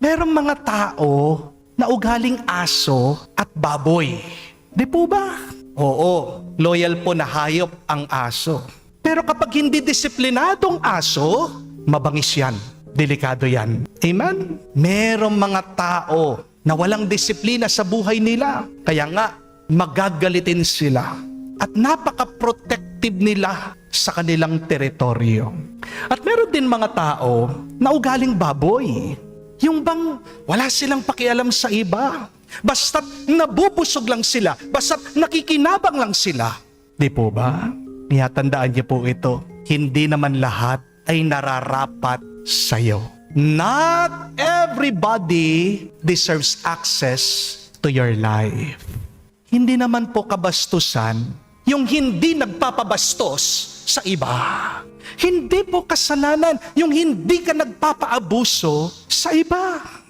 Merong mga tao na ugaling aso at baboy. Di po ba? Oo, loyal po na hayop ang aso. Pero kapag hindi disiplinadong aso, mabangis yan. Delikado yan. Amen? Merong mga tao na walang disiplina sa buhay nila. Kaya nga, magagalitin sila. At napaka-protective nila sa kanilang teritoryo. At meron din mga tao na ugaling baboy. Yung bang wala silang pakialam sa iba. Basta't nabubusog lang sila. Basta't nakikinabang lang sila. Di po ba? Niyatandaan niyo po ito. Hindi naman lahat ay nararapat sa'yo. Not everybody deserves access to your life. Hindi naman po kabastusan yung hindi nagpapabastos sa iba. Hindi po kasalanan yung hindi ka nagpapaabuso sa iba.